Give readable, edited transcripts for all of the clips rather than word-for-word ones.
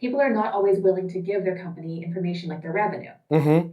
people are not always willing to give their company information like their revenue. Mm-hmm.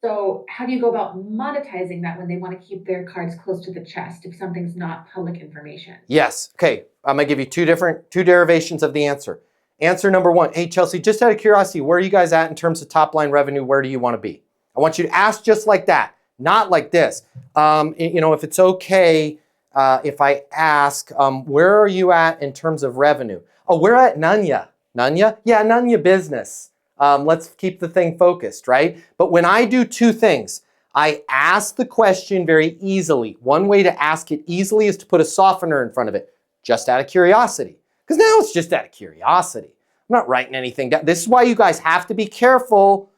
So how do you go about monetizing that when they want to keep their cards close to the chest if something's not public information? Yes. Okay. I'm going to give you two derivations of the answer. Answer number one. Hey, Chelsea, just out of curiosity, where are you guys at in terms of top line revenue? Where do you want to be? I want you to ask just like that, not like this. If it's okay, if I ask, where are you at in terms of revenue? Oh, we're at Nanya. Nanya? Yeah, Nanya business. Let's keep the thing focused, right? But when I do two things, I ask the question very easily. One way to ask it easily is to put a softener in front of it, just out of curiosity. Because now it's just out of curiosity. I'm not writing anything down. This is why you guys have to be careful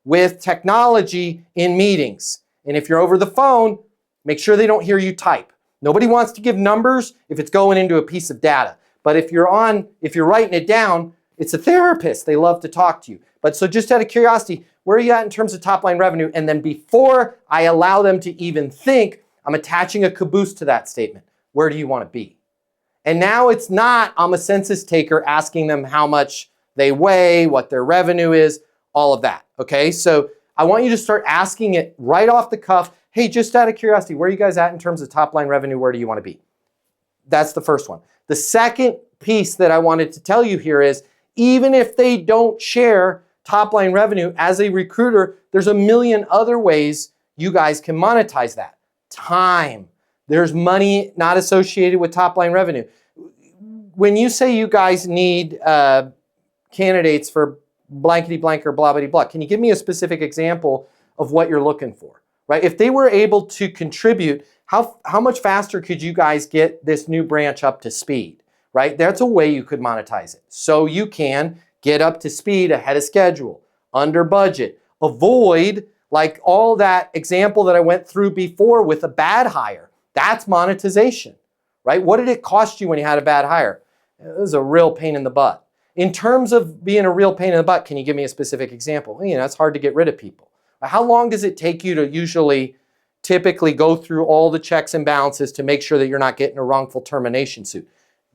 with technology in meetings. And if you're over the phone, make sure they don't hear you type. Nobody wants to give numbers if it's going into a piece of data. But if you're writing it down, it's a therapist. They love to talk to you. But so just out of curiosity, where are you at in terms of top line revenue? And then before I allow them to even think, I'm attaching a caboose to that statement. Where do you want to be? And now it's not, I'm a census taker asking them how much they weigh, what their revenue is, all of that. Okay, so I want you to start asking it right off the cuff. Hey, just out of curiosity, where are you guys at in terms of top line revenue? Where do you want to be? That's the first one. The second piece that I wanted to tell you here is, even if they don't share top line revenue as a recruiter, there's a million other ways you guys can monetize that. Time. There's money not associated with top line revenue. When you say you guys need candidates for blankety blank or blah blah blah, can you give me a specific example of what you're looking for? Right? If they were able to contribute, how much faster could you guys get this new branch up to speed? Right? That's a way you could monetize it. So you can get up to speed ahead of schedule, under budget, avoid like all that example that I went through before with a bad hire. That's monetization, right? What did it cost you when you had a bad hire? It was a real pain in the butt. In terms of being a real pain in the butt, can you give me a specific example? It's hard to get rid of people. How long does it take you to typically go through all the checks and balances to make sure that you're not getting a wrongful termination suit?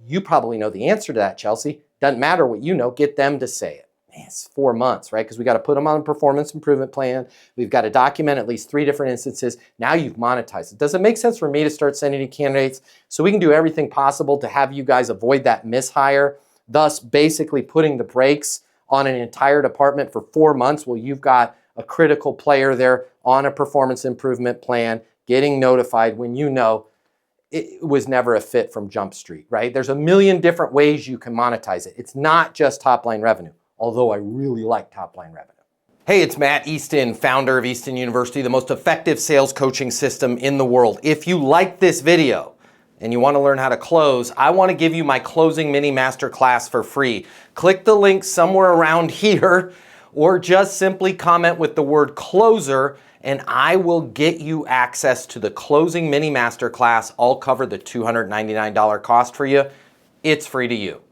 You probably know the answer to that, Chelsea. Doesn't matter what you know, get them to say it. Man, it's 4 months, right? Because we got to put them on a performance improvement plan. We've got to document at least 3 different instances. Now you've monetized it. Does it make sense for me to start sending you candidates so we can do everything possible to have you guys avoid that mishire, thus basically putting the brakes on an entire department for 4 months while you've got a critical player there on a performance improvement plan, getting notified when you know it was never a fit from Jump Street, right? There's a million different ways you can monetize it. It's not just top line revenue, although I really like top line revenue. Hey, it's Matt Easton, founder of Easton University, the most effective sales coaching system in the world. If you like this video and you want to learn how to close, I want to give you my closing mini masterclass for free. Click the link somewhere around here or just simply comment with the word closer and I will get you access to the closing mini masterclass. I'll cover the $299 cost for you. It's free to you.